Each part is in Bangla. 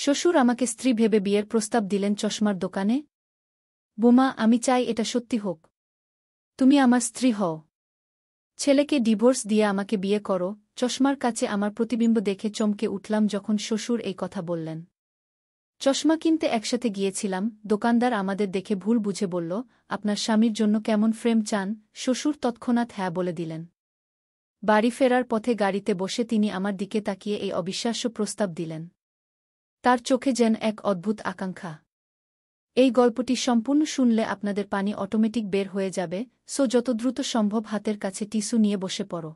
শ্বশুর আমাকে স্ত্রী ভেবে বিয়ের প্রস্তাব দিলেন চশমার দোকানে। বোমা, আমি চাই এটা সত্যি হোক। তুমি আমার স্ত্রী হও। ছেলেকে ডিভোর্স দিয়ে আমাকে বিয়ে করো। চশমার কাছে আমার প্রতিবিম্ব দেখে চমকে উঠলাম যখন শ্বশুর এই কথা বললেন। চশমা কিনতে একসাথে গিয়েছিলাম, দোকানদার আমাদের দেখে ভুল বুঝে বলল, আপনার স্বামীর জন্য কেমন ফ্রেম চান? শ্বশুর তৎক্ষণাৎ হ্যাঁ বলে দিলেন। বাড়ি ফেরার পথে গাড়িতে বসে তিনি আমার দিকে তাকিয়ে এই অবিশ্বাস্য প্রস্তাব দিলেন। তার চোখে যেন এক অদ্ভুত আকাঙ্ক্ষা। এই গল্পটি সম্পূর্ণ শুনলে আপনাদের পানি অটোমেটিক বের হয়ে যাবে, সো যত দ্রুত সম্ভব হাতের কাছে টিস্যু নিয়ে বসে পড়ো।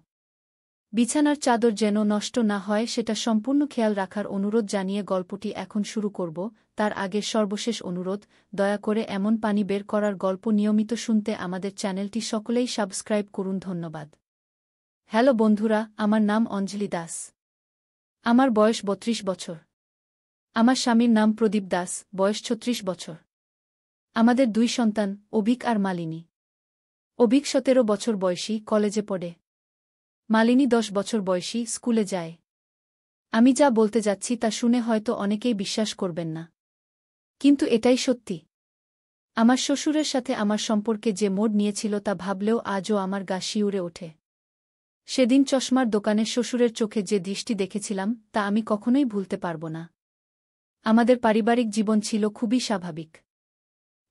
বিছানার চাদর যেন নষ্ট না হয় সেটা সম্পূর্ণ খেয়াল রাখার অনুরোধ জানিয়ে গল্পটি এখন শুরু করব। তার আগে সর্বশেষ অনুরোধ, দয়া করে এমন পানি বের করার গল্প নিয়মিত শুনতে আমাদের চ্যানেলটি সকলেই সাবস্ক্রাইব করুন। ধন্যবাদ। হ্যালো বন্ধুরা, আমার নাম অঞ্জলি দাস। আমার বয়স ৩২ বছর। আমার স্বামীর নাম প্রদীপ দাস, বয়স ৩৬ বছর। আমাদের ২ সন্তান, অভিক আর মালিনী। অভিক ১৭ বছর বয়সী, কলেজে পড়ে। মালিনী ১০ বছর বয়সী, স্কুলে যায়। আমি যা বলতে যাচ্ছি তা শুনে হয়তো অনেকেই বিশ্বাস করবেন না, কিন্তু এটাই সত্যি। আমার শ্বশুরের সাথে আমার সম্পর্কে যে মোড় নিয়েছিল তা ভাবলেও আজও আমার গা শিউরে ওঠে। সেদিন চশমার দোকানে শ্বশুরের চোখে যে দৃষ্টি দেখেছিলাম তা আমি কখনোই ভুলতে পারব না। আমাদের পারিবারিক জীবন ছিল খুবই স্বাভাবিক।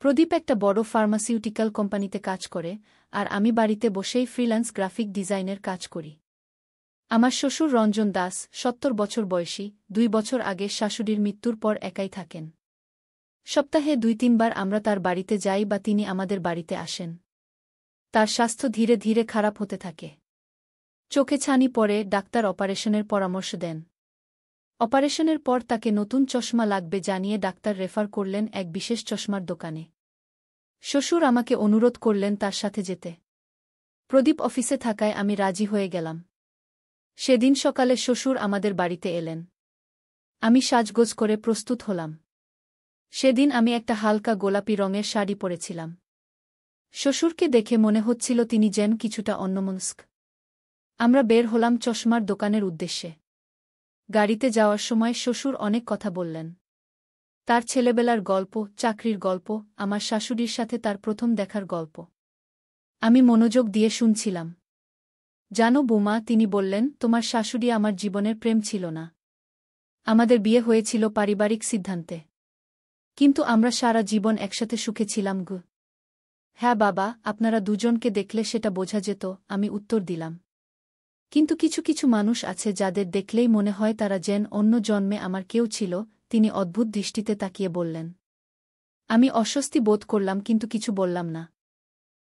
প্রদীপ একটা বড় ফার্মাসিউটিক্যাল কোম্পানিতে কাজ করে, আর আমি বাড়িতে বসেই ফ্রিল্যান্স গ্রাফিক ডিজাইনের কাজ করি। আমার শ্বশুর রঞ্জন দাস, ৭০ বছর বয়সী, ২ বছর আগে শাশুড়ির মৃত্যুর পর একাই থাকেন। সপ্তাহে ২-৩ বার আমরা তার বাড়িতে যাই বা তিনি আমাদের বাড়িতে আসেন। তার স্বাস্থ্য ধীরে ধীরে খারাপ হতে থাকে। চোখে ছানি পড়ে, ডাক্তার অপারেশনের পরামর্শ দেন। অপারেশনের পর তাকে নতুন চশমা লাগবে জানিয়ে ডাক্তার রেফার করলেন এক বিশেষ চশমার দোকানে। শ্বশুর আমাকে অনুরোধ করলেন তার সাথে যেতে। প্রদীপ অফিসে থাকায় আমি রাজি হয়ে গেলাম। সেদিন সকালে শ্বশুর আমাদের বাড়িতে এলেন। আমি সাজগোজ করে প্রস্তুত হলাম। সেদিন আমি একটা হালকা গোলাপি রঙের শাড়ি পরেছিলাম। শ্বশুরকে দেখে মনে হচ্ছিল তিনি যেন কিছুটা অন্যমনস্ক। আমরা বের হলাম চশমার দোকানের উদ্দেশ্যে। গাড়িতে যাওয়ার সময় শ্বশুর অনেক কথা বললেন। তার ছেলেবেলার গল্প, চাকরির গল্প, আমার শাশুড়ির সাথে তার প্রথম দেখার গল্প। আমি মনোযোগ দিয়ে শুনছিলাম। জানো বৌমা, তিনি বললেন, তোমার শাশুড়ি আমার জীবনের প্রেম ছিল না। আমাদের বিয়ে হয়েছিল পারিবারিক সিদ্ধান্তে। কিন্তু আমরা সারা জীবন একসাথে সুখে ছিলাম গো। হ্যাঁ বাবা, আপনারা দুজনকে দেখলে সেটা বোঝা যেত, আমি উত্তর দিলাম। কিন্তু কিছু কিছু মানুষ আছে যাদের দেখলেই মনে হয় তারা যেন অন্য জন্মে আমার কেউ ছিল, তিনি অদ্ভুত দৃষ্টিতে তাকিয়ে বললেন। আমি অস্বস্তি বোধ করলাম কিন্তু কিছু বললাম না।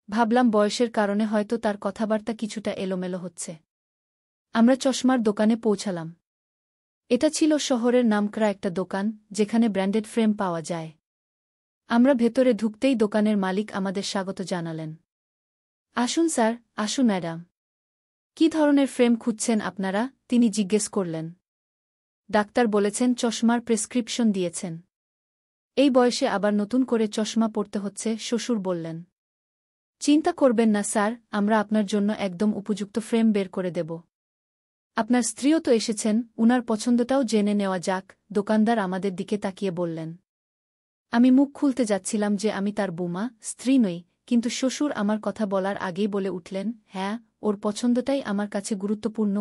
ভাবলাম বয়সের কারণে হয়তো তার কথাবার্তা কিছুটা এলোমেলো হচ্ছে। আমরা চশমার দোকানে পৌঁছালাম। এটা ছিল শহরের নামকরা একটা দোকান, যেখানে ব্র্যান্ডেড ফ্রেম পাওয়া যায়। আমরা ভেতরে ঢুকতেই দোকানের মালিক আমাদের স্বাগত জানালেন। আসুন স্যার, আসুন ম্যাডাম। কী ধরনের ফ্রেম খুঁজছেন আপনারা? তিনি জিজ্ঞেস করলেন। ডাক্তার বলেছেন চশমার প্রেসক্রিপশন দিয়েছেন। এই বয়সে আবার নতুন করে চশমা পরতে হচ্ছে, শ্বশুর বললেন। চিন্তা করবেন না স্যার, আমরা আপনার জন্য একদম উপযুক্ত ফ্রেম বের করে দেব। আপনার স্ত্রীও তো এসেছেন, উনার পছন্দটাও জেনে নেওয়া যাক, দোকানদার আমাদের দিকে তাকিয়ে বললেন। আমি মুখ খুলতে যাচ্ছিলাম যে আমি তার বৌমা, স্ত্রী নই, কিন্তু শ্বশুর আমার কথা বলার আগেই বলে উঠলেন, হ্যাঁ, ওর পছন্দটাই আমার কাছে গুরুত্বপূর্ণ।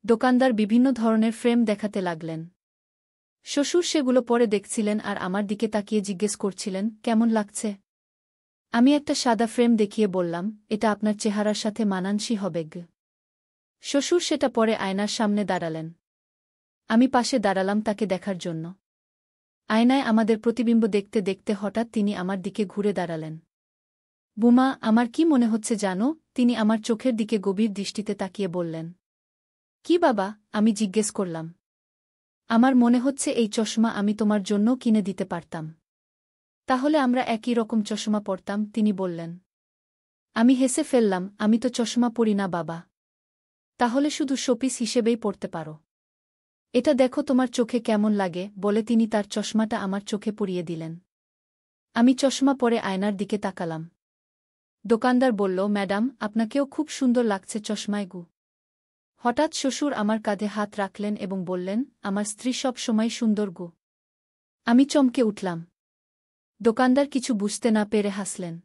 দোকানদার বিভিন্ন ধরনের ফ্রেম দেখাতে লাগলেন। শ্বশুর সেগুলো পরে দেখছিলেন আর আমার দিকে তাকিয়ে জিজ্ঞেস করছিলেন, কেমন লাগছে? আমি একটা সাদা ফ্রেম দেখিয়ে বললাম, এটা আপনার চেহারার সাথে মানানসই হবে। শ্বশুর সেটা পরে আয়নার সামনে দাঁড়ালেন। আমি পাশে দাঁড়ালাম তাকে দেখার জন্য। আয়নায় আমাদের প্রতিবিম্ব দেখতে দেখতে হঠাৎ তিনি আমার দিকে ঘুরে দাঁড়ালেন। বুমা, আমার কি মনে হচ্ছে জানো? তিনি আমার চোখের দিকে গভীর দৃষ্টিতে তাকিয়ে বললেন। কি বাবা? আমি জিজ্ঞেস করলাম। আমার মনে হচ্ছে এই চশমা আমি তোমার জন্যও কিনে দিতে পারতাম। তাহলে আমরা একই রকম চশমা পরতাম, তিনি বললেন। আমি হেসে ফেললাম, আমি তো চশমা পরি না বাবা। তাহলে শুধু শোপিস হিসেবেই পরতে পারো। এটা দেখো তোমার চোখে কেমন লাগে, বলে তিনি তার চশমাটা আমার চোখে পরিয়ে দিলেন। আমি চশমা পরে আয়নার দিকে তাকালাম। দোকানদার বলল, ম্যাডাম, আপনাকেও খুব সুন্দর লাগছে চশমায় গু। হঠাৎ শ্বশুর আমার কাঁধে হাত রাখলেন এবং বললেন, আমার স্ত্রী সব সময় সুন্দর গো। আমি চমকে উঠলাম। দোকানদার কিছু বুঝতে না পেরে হাসলেন।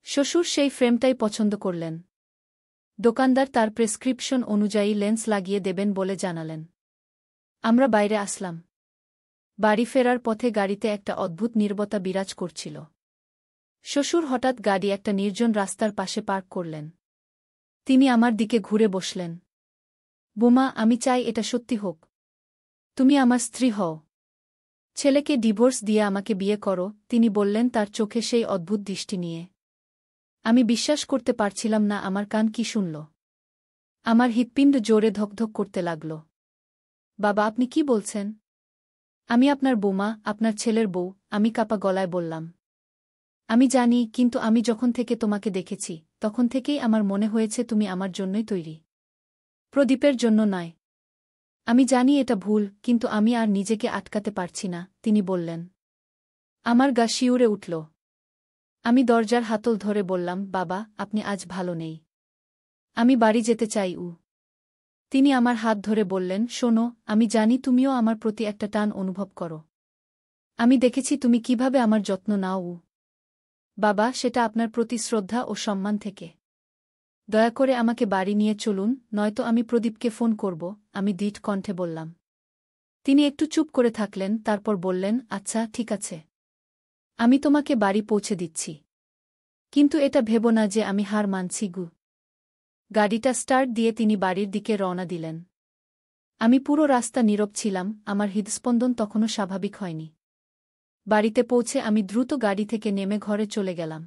শ্বশুর সেই ফ্রেমটাই পছন্দ করলেন। দোকানদার তার প্রেসক্রিপশন অনুযায়ী লেন্স লাগিয়ে দেবেন বলে জানালেন। আমরা বাইরে আসলাম। বাড়ি ফেরার পথে গাড়িতে একটা অদ্ভুত নীরবতা বিরাজ করছিল। শ্বশুর হঠাৎ গাড়ি একটা নির্জন রাস্তার পাশে পার্ক করলেন। তিনি আমার দিকে ঘুরে বসলেন। বোমা, আমি চাই এটা সত্যি হোক। তুমি আমার স্ত্রী হও। ছেলেকে ডিভোর্স দিয়ে আমাকে বিয়ে করো, তিনি বললেন তার চোখে সেই অদ্ভুত দৃষ্টি নিয়ে। আমি বিশ্বাস করতে পারছিলাম না আমার কান কি শুনল। আমার হৃৎপিণ্ড জোরে ধকধক করতে লাগল। বাবা, আপনি কি বলছেন? আমি আপনার বোমা, আপনার ছেলের বউ, আমি কাপা গলায় বললাম। আমি জানি, কিন্তু আমি যখন থেকে তোমাকে দেখেছি, তখন থেকেই আমার মনে হয়েছে তুমি আমার জন্যই তৈরি, প্রদীপের জন্য নয়। আমি জানি এটা ভুল, কিন্তু আমি আর নিজেকে আটকাতে পারছি না, তিনি বললেন। আমার গা শিউরে উঠল। আমি দরজার হাতল ধরে বললাম, বাবা, আপনি আজ ভালো নেই। আমি বাড়ি যেতে চাই। তিনি আমার হাত ধরে বললেন, শোনো, আমি জানি তুমিও আমার প্রতি একটা টান অনুভব করো। আমি দেখেছি তুমি কিভাবে আমার যত্ন নাও। বাবা, সেটা আপনার প্রতি শ্রদ্ধা ও সম্মান থেকে। দয়া করে আমাকে বাড়ি নিয়ে চলুন, নয়তো আমি প্রদীপকে ফোন করব, আমি দৃঢ় কণ্ঠে বললাম। তিনি একটু চুপ করে থাকলেন, তারপর বললেন, আচ্ছা, ঠিক আছে। আমি তোমাকে বাড়ি পৌঁছে দিচ্ছি। কিন্তু এটা ভেবো না যে আমি হার মানছি। গাড়িটা স্টার্ট দিয়ে তিনি বাড়ির দিকে রওনা দিলেন। আমি পুরো রাস্তা নীরব ছিলাম, আমার হৃদস্পন্দন তখনও স্বাভাবিক হয়নি। বাড়িতে পৌঁছে আমি দ্রুত গাড়ি থেকে নেমে ঘরে চলে গেলাম।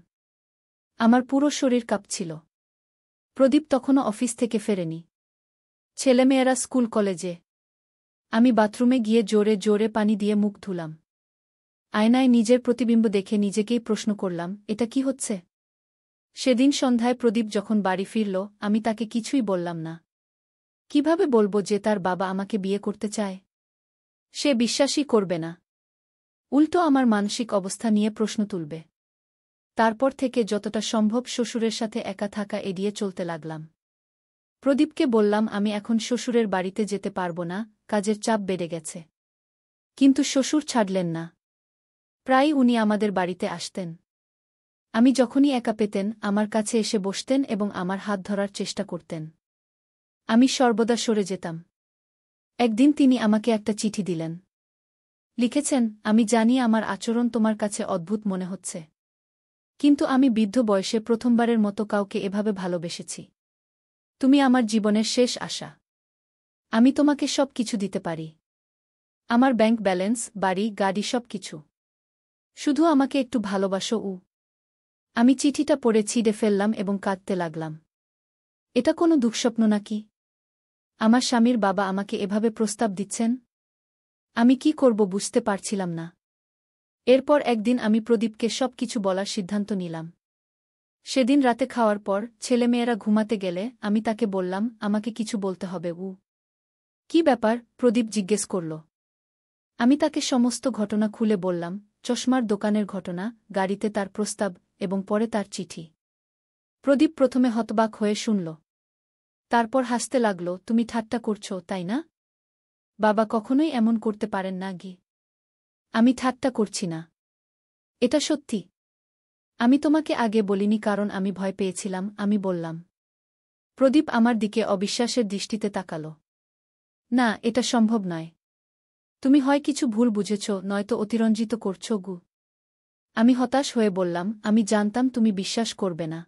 আমার পুরো শরীর কাঁপছিল। প্রদীপ তখনও অফিস থেকে ফেরেনি। ছেলেমেয়েরা স্কুল কলেজে। আমি বাথরুমে গিয়ে জোরে জোরে পানি দিয়ে মুখ ধুলাম। আয়নায় নিজের প্রতিবিম্ব দেখে নিজেকেই প্রশ্ন করলাম, এটা কি হচ্ছে? সেদিন সন্ধ্যায় প্রদীপ যখন বাড়ি ফিরল, আমি তাকে কিছুই বললাম না। কিভাবে বলবো যে তার বাবা আমাকে বিয়ে করতে চায়? সে বিশ্বাসই করবে না। উল্টো আমার মানসিক অবস্থা নিয়ে প্রশ্ন তুলবে। তারপর থেকে যতটা সম্ভব শ্বশুরের সাথে একা থাকা এড়িয়ে চলতে লাগলাম। প্রদীপকে বললাম আমি এখন শ্বশুরের বাড়িতে যেতে পারব না, কাজের চাপ বেড়ে গেছে। কিন্তু শ্বশুর ছাড়লেন না। প্রায়ই উনি আমাদের বাড়িতে আসতেন। আমি যখনই একা পেতেন, আমার কাছে এসে বসতেন এবং আমার হাত ধরার চেষ্টা করতেন। আমি সর্বদা সরে যেতাম। একদিন তিনি আমাকে একটা চিঠি দিলেন। লিখেছেন, আমি জানি আমার আচরণ তোমার কাছে অদ্ভুত মনে হচ্ছে। কিন্তু আমি বৃদ্ধ বয়সে প্রথমবারের মতো কাউকে এভাবে ভালোবেসেছি। তুমি আমার জীবনের শেষ আশা। আমি তোমাকে সব কিছু দিতে পারি। আমার ব্যাংক ব্যালেন্স, বাড়ি, গাড়ি, সব কিছু। শুধু আমাকে একটু ভালোবাসো। আমি চিঠিটা পড়ে ছিঁড়ে ফেললাম এবং কাঁদতে লাগলাম। এটা কোনো দুঃস্বপ্ন নাকি? আমার স্বামীর বাবা আমাকে এভাবে প্রস্তাব দিচ্ছেন? আমি কি করব বুঝতে পারছিলাম না। এরপর একদিন আমি প্রদীপকে সব কিছু বলার সিদ্ধান্ত নিলাম। সেদিন রাতে খাওয়ার পর ছেলেমেয়েরা ঘুমাতে গেলে আমি তাকে বললাম, আমাকে কিছু বলতে হবে। কি ব্যাপার? প্রদীপ জিজ্ঞেস করল। আমি তাকে সমস্ত ঘটনা খুলে বললাম, চশমার দোকানের ঘটনা, গাড়িতে তার প্রস্তাব এবং পরে তার চিঠি। প্রদীপ প্রথমে হতবাক হয়ে শুনল। তারপর হাসতে লাগল, তুমি ঠাট্টা করছো, তাই না? বাবা কখনোই এমন করতে পারেন না। আমি ঠাট্টা করছি না। এটা সত্যি। আমি তোমাকে আগে বলিনি কারণ আমি ভয় পেয়েছিলাম, আমি বললাম। প্রদীপ আমার দিকে অবিশ্বাসের দৃষ্টিতে তাকাল। না, এটা সম্ভব নয়। তুমি হয় কিছু ভুল বুঝেছ, নয়তো অতিরঞ্জিত করছ। আমি হতাশ হয়ে বললাম, আমি জানতাম তুমি বিশ্বাস করবে না।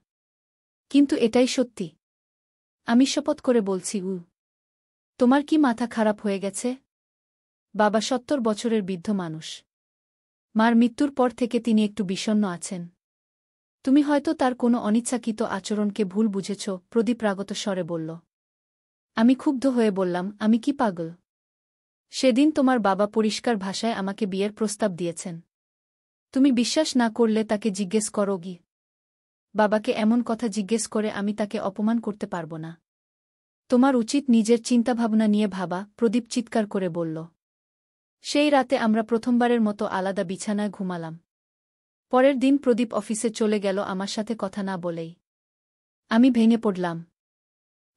কিন্তু এটাই সত্যি। আমি শপথ করে বলছি। তোমার কি মাথা খারাপ হয়ে গেছে? বাবা ৭০ বছরের বৃদ্ধ মানুষ। মার মৃত্যুর পর থেকে তিনি একটু বিষণ্ণ আছেন। তুমি হয়তো তার কোনো অনিচ্ছাকৃত আচরণকে ভুল বুঝেছ, প্রদীপ রাগত স্বরে বলল। আমি ক্ষুব্ধ হয়ে বললাম, আমি কি পাগল? সেদিন তোমার বাবা পরিষ্কার ভাষায় আমাকে বিয়ের প্রস্তাব দিয়েছেন। তুমি বিশ্বাস না করলে তাকে জিজ্ঞেস করো। বাবাকে এমন কথা জিজ্ঞেস করে আমি তাকে অপমান করতে পারব না। তোমার উচিত নিজের চিন্তাভাবনা নিয়ে ভাবা, প্রদীপ চিৎকার করে বলল। সেই রাতে আমরা প্রথমবারের মতো আলাদা বিছানায় ঘুমালাম। পরের দিন প্রদীপ অফিসে চলে গেল আমার সাথে কথা না বলেই। আমি ভেঙে পড়লাম।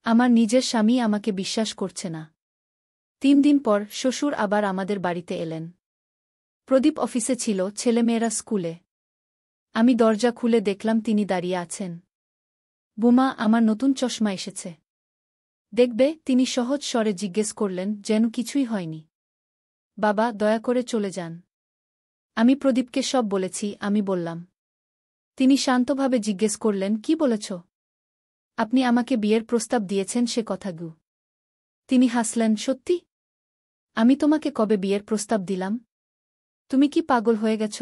আমার নিজের স্বামী আমাকে বিশ্বাস করছে না। 3 দিন পর শ্বশুর আবার আমাদের বাড়িতে এলেন। প্রদীপ অফিসে ছিল, ছেলেমেয়েরা স্কুলে। আমি দরজা খুলে দেখলাম তিনি দাঁড়িয়ে আছেন। বুমা, আমার নতুন চশমা এসেছে। দেখবে? তিনি সহজ স্বরে জিজ্ঞেস করলেন, যেন কিছুই হয়নি। বাবা, দয়া করে চলে যান। আমি প্রদীপকে সব বলেছি, আমি বললাম। তিনি শান্তভাবে জিজ্ঞেস করলেন, কি বলেছ? আপনি আমাকে বিয়ের প্রস্তাব দিয়েছেন সে কথা গু। তিনি হাসলেন, সত্যি? আমি তোমাকে কবে বিয়ের প্রস্তাব দিলাম? তুমি কি পাগল হয়ে গেছ?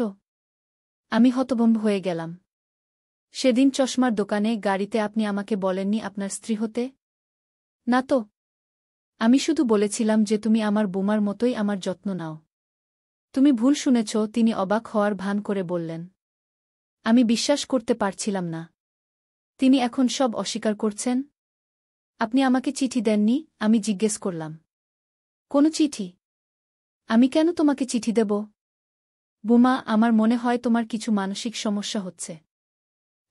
আমি হতভম্ব হয়ে গেলাম। সেদিন চশমার দোকানে, গাড়িতে আপনি আমাকে বলেননি আপনার স্ত্রী হতে? না তো। আমি শুধু বলেছিলাম যে তুমি আমার বোমার মতোই আমার যত্ন নাও। তুমি ভুল শুনেছ। তিনি অবাক হওয়ার ভান করে বললেন। আমি বিশ্বাস করতে পারছিলাম না। তিনি এখন সব অস্বীকার করছেন? আপনি আমাকে চিঠি দেননি? আমি জিজ্ঞেস করলাম। কোনো চিঠি? আমি কেন তোমাকে চিঠি দেব? বুমা, আমার মনে হয় তোমার কিছু মানসিক সমস্যা হচ্ছে।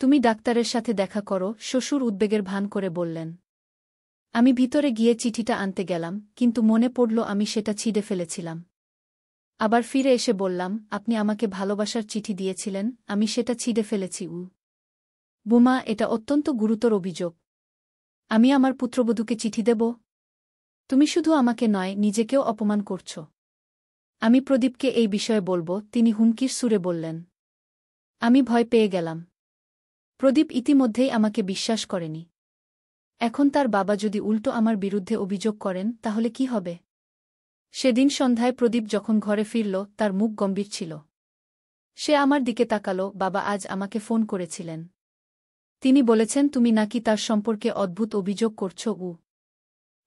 তুমি ডাক্তারের সাথে দেখা করো, শ্বশুর উদ্বেগের ভান করে বললেন। আমি ভিতরে গিয়ে চিঠিটা আনতে গেলাম, কিন্তু মনে পড়ল আমি সেটা ছিঁড়ে ফেলেছিলাম। আবার ফিরে এসে বললাম, আপনি আমাকে ভালোবাসার চিঠি দিয়েছিলেন, আমি সেটা ছিঁড়ে ফেলেছি। বুমা, এটা অত্যন্ত গুরুতর অভিযোগ। আমি আমার পুত্রবধূকে চিঠি দেব? তুমি শুধু আমাকে নয়, নিজেকেও অপমান করছ। আমি প্রদীপকে এই বিষয়ে বলবো, তিনি হুমকির সুরে বললেন। আমি ভয় পেয়ে গেলাম। প্রদীপ ইতিমধ্যেই আমাকে বিশ্বাস করেনি। এখন তার বাবা যদি উল্টো আমার বিরুদ্ধে অভিযোগ করেন, তাহলে কি হবে? সেদিন সন্ধ্যায় প্রদীপ যখন ঘরে ফিরল, তার মুখ গম্ভীর ছিল। সে আমার দিকে তাকাল। বাবা আজ আমাকে ফোন করেছিলেন। তিনি বলেছেন তুমি নাকি তার সম্পর্কে অদ্ভুত অভিযোগ করছ।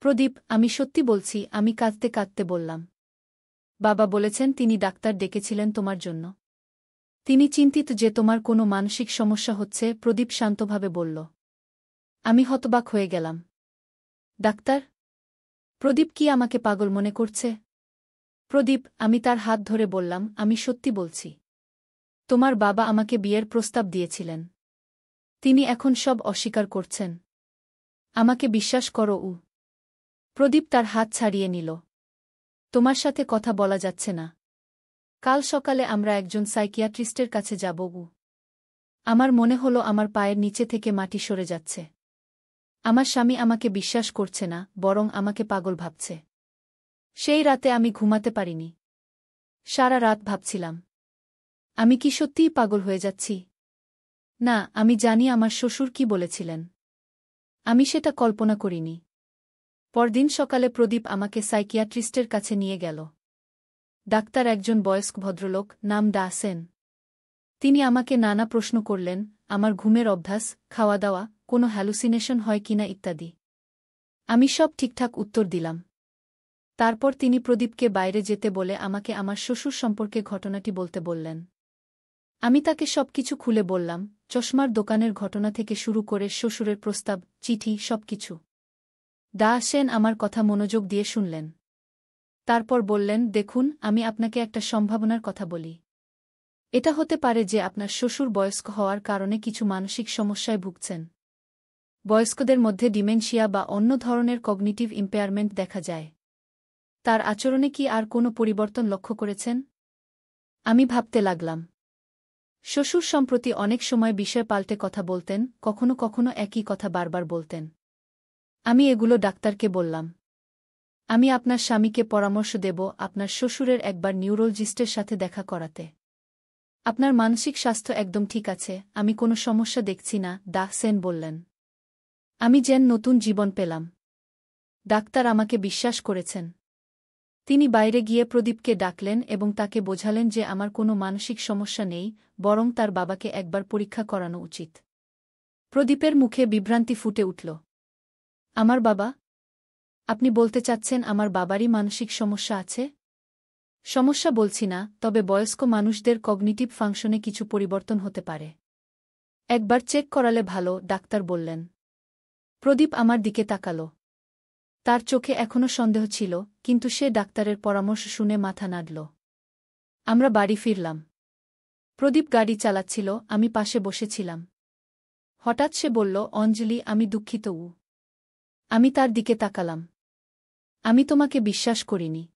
প্রদীপ, আমি সত্যি বলছি, আমি কাঁদতে কাঁদতে বললাম। বাবা বলেছেন তিনি ডাক্তার ডেকেছিলেন তোমার জন্য। তিনি চিন্তিত যে তোমার কোনো মানসিক সমস্যা হচ্ছে। প্রদীপ শান্তভাবে বলল। আমি হতবাক হয়ে গেলাম। ডাক্তার? প্রদীপ কি আমাকে পাগল মনে করছে? প্রদীপ, আমি তার হাত ধরে বললাম, আমি সত্যি বলছি। তোমার বাবা আমাকে বিয়ের প্রস্তাব দিয়েছিলেন। তিনি এখন সব অস্বীকার করছেন। আমাকে বিশ্বাস করো। প্রদীপ তার হাত ছাড়িয়ে নিল। তোমার সাথে কথা বলা যাচ্ছে না। কাল সকালে আমরা একজন সাইকিয়াট্রিস্টের কাছে যাব। আমার মনে হলো আমার পায়ের নিচে থেকে মাটি সরে যাচ্ছে। আমার স্বামী আমাকে বিশ্বাস করছে না, বরং আমাকে পাগল ভাবছে। সেই রাতে আমি ঘুমাতে পারিনি। সারা রাত ভাবছিলাম, আমি কি সত্যিই পাগল হয়ে যাচ্ছি? না, আমি জানি আমার শ্বশুর কি বলেছিলেন। আমি সেটা কল্পনা করিনি। পরদিন সকালে প্রদীপ আমাকে সাইকিয়াট্রিস্টের কাছে নিয়ে গেল। ডাক্তার একজন বয়স্ক ভদ্রলোক, নাম ডা সেন। তিনি আমাকে নানা প্রশ্ন করলেন, আমার ঘুমের অভ্যাস, খাওয়া দাওয়া, কোনো হ্যালুসিনেশন হয় কিনা ইত্যাদি। আমি সব ঠিকঠাক উত্তর দিলাম। তারপর তিনি প্রদীপকে বাইরে যেতে বলে আমাকে আমার শ্বশুর সম্পর্কে ঘটনাটি বলতে বললেন। আমি তাকে সবকিছু খুলে বললাম, চশমার দোকানের ঘটনা থেকে শুরু করে শ্বশুরের প্রস্তাব, চিঠি, সবকিছু। ডা সেন আমার কথা মনোযোগ দিয়ে শুনলেন। তারপর বললেন, দেখুন, আমি আপনাকে একটা সম্ভাবনার কথা বলি। এটা হতে পারে যে আপনার শ্বশুর বয়স্ক হওয়ার কারণে কিছু মানসিক সমস্যায় ভুগছেন। বয়স্কদের মধ্যে ডিমেনশিয়া বা অন্য ধরনের কগনিটিভ ইম্পেয়ারমেন্ট দেখা যায়। তার আচরণে কি আর কোনো পরিবর্তন লক্ষ্য করেছেন? আমি ভাবতে লাগলাম। শ্বশুর সম্প্রতি অনেক সময় বিষয় পাল্টে কথা বলতেন, কখনো কখনো একই কথা বারবার বলতেন। আমি এগুলো ডাক্তারকে বললাম। আমি আপনার স্বামীকে পরামর্শ দেব আপনার শ্বশুরের একবার নিউরোলজিস্টের সাথে দেখা করাতে। আপনার মানসিক স্বাস্থ্য একদম ঠিক আছে, আমি কোনো সমস্যা দেখছি না, ডা সেন বললেন। আমি যেন নতুন জীবন পেলাম। ডাক্তার আমাকে বিশ্বাস করেছেন। তিনি বাইরে গিয়ে প্রদীপকে ডাকলেন এবং তাকে বোঝালেন যে আমার কোনো মানসিক সমস্যা নেই, বরং তার বাবাকে একবার পরীক্ষা করানো উচিত। প্রদীপের মুখে বিভ্রান্তি ফুটে উঠল। আমার বাবা? আপনি বলতে চাচ্ছেন আমার বাবারই মানসিক সমস্যা আছে? সমস্যা বলছি না, তবে বয়স্ক মানুষদের কগনিটিভ ফাংশনে কিছু পরিবর্তন হতে পারে। একবার চেক করালে ভালো, ডাক্তার বললেন। প্রদীপ আমার দিকে তাকাল। তার চোখে এখনও সন্দেহ ছিল, কিন্তু সে ডাক্তারের পরামর্শ শুনে মাথা নাড়ল। আমরা বাড়ি ফিরলাম। প্রদীপ গাড়ি চালাচ্ছিল, আমি পাশে বসেছিলাম। হঠাৎ সে বলল, অঞ্জলি, আমি দুঃখিত। আমি তার দিকে তাকালাম। আমি তোমাকে বিশ্বাস করিনি।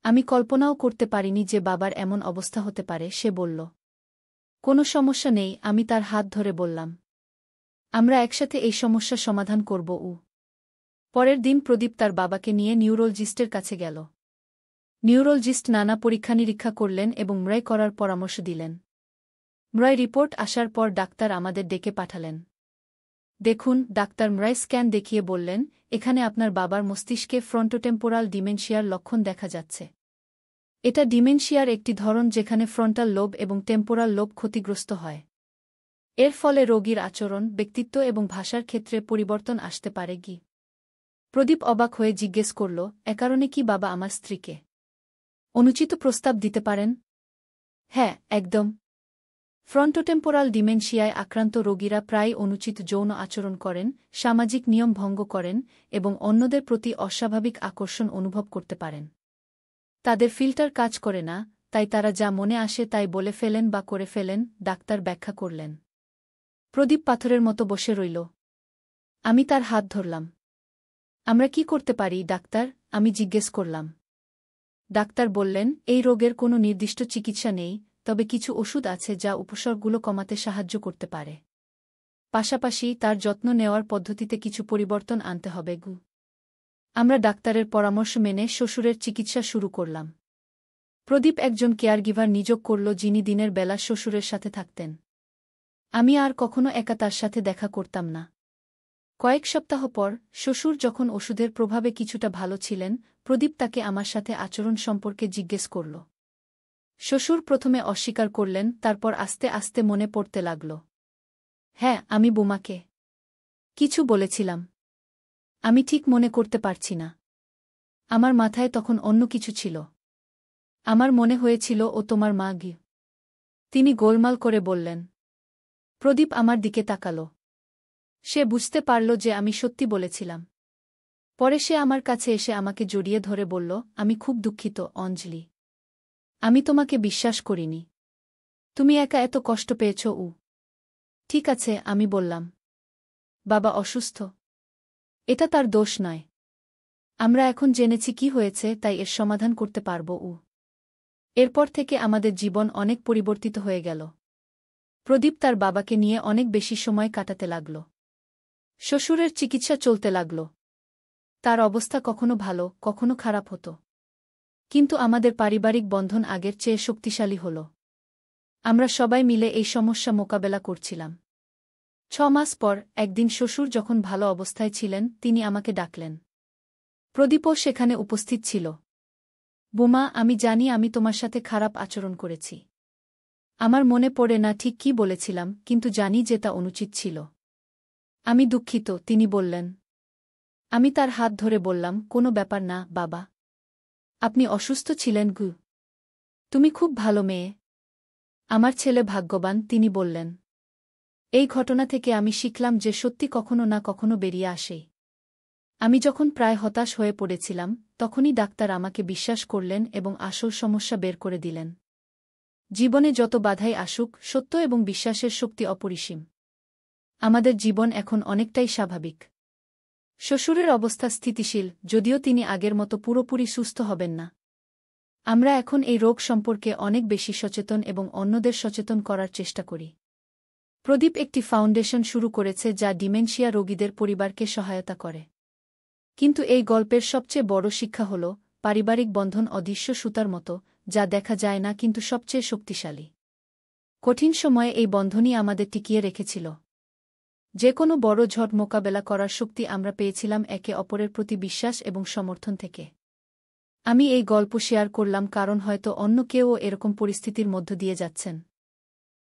আমি কল্পনাও করতে পারিনি যে বাবার এমন অবস্থা হতে পারে, সে বলল। কোনো সমস্যা নেই, আমি তার হাত ধরে বললাম। আমরা একসাথে এই সমস্যা সমাধান করব। পরের দিন প্রদীপ তার বাবাকে নিয়ে নিউরোলজিস্টের কাছে গেল। নিউরোলজিস্ট নানা পরীক্ষা-নিরীক্ষা করলেন এবং এমআরআই করার পরামর্শ দিলেন। এমআরআই রিপোর্ট আসার পর ডাক্তার আমাদের ডেকে পাঠালেন। দেখুন, ডাক্তার এমআরআই স্ক্যান দেখিয়ে বললেন, এখানে আপনার বাবার মস্তিষ্কে ফ্রন্টোটেম্পোরাল ডিমেনশিয়ার লক্ষণ দেখা যাচ্ছে। এটা ডিমেনশিয়ার একটি ধরন যেখানে ফ্রন্টাল লোব এবং টেম্পোরাল লোব ক্ষতিগ্রস্ত হয়। এর ফলে রোগীর আচরণ, ব্যক্তিত্ব এবং ভাষার ক্ষেত্রে পরিবর্তন আসতে পারে। প্রদীপ অবাক হয়ে জিজ্ঞেস করল, এ কারণে কি বাবা আমার স্ত্রীকে অনুচিত প্রস্তাব দিতে পারেন? হ্যাঁ, একদম। ফ্রন্টোটেম্পোরাল ডিমেনশিয়ায় আক্রান্ত রোগীরা প্রায় অনুচিত যৌন আচরণ করেন, সামাজিক নিয়ম ভঙ্গ করেন এবং অন্যদের প্রতি অস্বাভাবিক আকর্ষণ অনুভব করতে পারেন। তাদের ফিল্টার কাজ করে না, তাই তারা যা মনে আসে তাই বলে ফেলেন বা করে ফেলেন, ডাক্তার ব্যাখ্যা করলেন। প্রদীপ পাথরের মতো বসে রইল। আমি তার হাত ধরলাম। আমরা কি করতে পারি, ডাক্তার? আমি জিজ্ঞেস করলাম। ডাক্তার বললেন, এই রোগের কোনো নির্দিষ্ট চিকিৎসা নেই, তবে কিছু ওষুধ আছে যা উপসর্গগুলো কমাতে সাহায্য করতে পারে। পাশাপাশি তার যত্ন নেওয়ার পদ্ধতিতে কিছু পরিবর্তন আনতে হবে। আমরা ডাক্তারের পরামর্শ মেনে শ্বশুরের চিকিৎসা শুরু করলাম। প্রদীপ একজন কেয়ারগিভার নিয়োগ করল যিনি দিনের বেলা শ্বশুরের সাথে থাকতেন। আমি আর কখনো একা তার সাথে দেখা করতাম না। কয়েক সপ্তাহ পর শ্বশুর যখন ওষুধের প্রভাবে কিছুটা ভালো ছিলেন, প্রদীপ তাকে আমার সাথে আচরণ সম্পর্কে জিজ্ঞেস করল। শ্বশুর প্রথমে অস্বীকার করলেন, তারপর আস্তে আস্তে মনে পড়তে লাগল। হ্যাঁ, আমি বোমাকে কিছু বলেছিলাম। আমি ঠিক মনে করতে পারছি না। আমার মাথায় তখন অন্য কিছু ছিল। আমার মনে হয়েছিল ও তোমার মা। তিনি গোলমাল করে বললেন। প্রদীপ আমার দিকে তাকাল। সে বুঝতে পারল যে আমি সত্যি বলেছিলাম। পরে সে আমার কাছে এসে আমাকে জড়িয়ে ধরে বলল, আমি খুব দুঃখিত অঞ্জলি। আমি তোমাকে বিশ্বাস করিনি। তুমি একা এত কষ্ট পেয়েছ। ঠিক আছে, আমি বললাম। বাবা অসুস্থ। এটা তার দোষ নয়। আমরা এখন জেনেছি কি হয়েছে, তাই এর সমাধান করতে পারব। এরপর থেকে আমাদের জীবন অনেক পরিবর্তিত হয়ে গেল। প্রদীপ তার বাবাকে নিয়ে অনেক বেশি সময় কাটাতে লাগল। শ্বশুরের চিকিৎসা চলতে লাগল। তার অবস্থা কখনো ভালো, কখনো খারাপ হতো। কিন্তু আমাদের পারিবারিক বন্ধন আগের চেয়ে শক্তিশালী হল। আমরা সবাই মিলে এই সমস্যা মোকাবেলা করছিলাম। 6 মাস পর একদিন শ্বশুর যখন ভালো অবস্থায় ছিলেন, তিনি আমাকে ডাকলেন। প্রদীপও সেখানে উপস্থিত ছিল। বোমা, আমি জানি আমি তোমার সাথে খারাপ আচরণ করেছি। আমার মনে পড়ে না ঠিক কি বলেছিলাম, কিন্তু জানি যে তা অনুচিত ছিল। আমি দুঃখিত, তিনি বললেন। আমি তার হাত ধরে বললাম, কোনো ব্যাপার না বাবা। আপনি অসুস্থ ছিলেন। তুমি খুব ভালো মেয়ে। আমার ছেলে ভাগ্যবান, তিনি বললেন। এই ঘটনা থেকে আমি শিখলাম যে সত্যি কখনো না কখনো বেরিয়ে আসেই। আমি যখন প্রায় হতাশ হয়ে পড়েছিলাম, তখনই ডাক্তার আমাকে বিশ্বাস করলেন এবং আসল সমস্যা বের করে দিলেন। জীবনে যত বাধাই আসুক, সত্য এবং বিশ্বাসের শক্তি অপরিসীম। আমাদের জীবন এখন অনেকটাই স্বাভাবিক। শ্বশুরের অবস্থা স্থিতিশীল, যদিও তিনি আগের মতো পুরোপুরি সুস্থ হবেন না। আমরা এখন এই রোগ সম্পর্কে অনেক বেশি সচেতন এবং অন্যদের সচেতন করার চেষ্টা করি। প্রদীপ একটি ফাউন্ডেশন শুরু করেছে যা ডিমেনশিয়া রোগীদের পরিবারকে সহায়তা করে। কিন্তু এই গল্পের সবচেয়ে বড় শিক্ষা হল, পারিবারিক বন্ধন অদৃশ্য সুতার মতো, যা দেখা যায় না কিন্তু সবচেয়ে শক্তিশালী। কঠিন সময়ে এই বন্ধনই আমাদের টিকিয়ে রেখেছিল। যে কোনো বড় ঝড় মোকাবেলা করার শক্তি আমরা পেয়েছিলাম একে অপরের প্রতি বিশ্বাস এবং সমর্থন থেকে। আমি এই গল্প শেয়ার করলাম কারণ হয়তো অন্য কেউও এরকম পরিস্থিতির মধ্য দিয়ে যাচ্ছেন।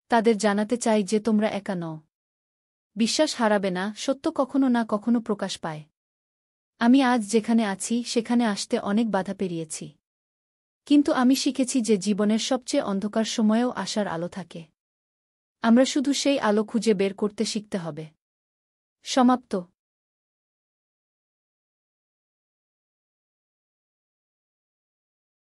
তাদের জানাতে চাই যে তোমরা একা নও। বিশ্বাস হারাবে না, সত্য কখনো না কখনো প্রকাশ পায়। আমি আজ যেখানে আছি সেখানে আসতে অনেক বাধা পেরিয়েছি। কিন্তু আমি শিখেছি যে জীবনের সবচেয়ে অন্ধকার সময়েও আশার আলো থাকে। আমরা শুধু সেই আলো খুঁজে বের করতে শিখতে হবে। সমাপ্ত।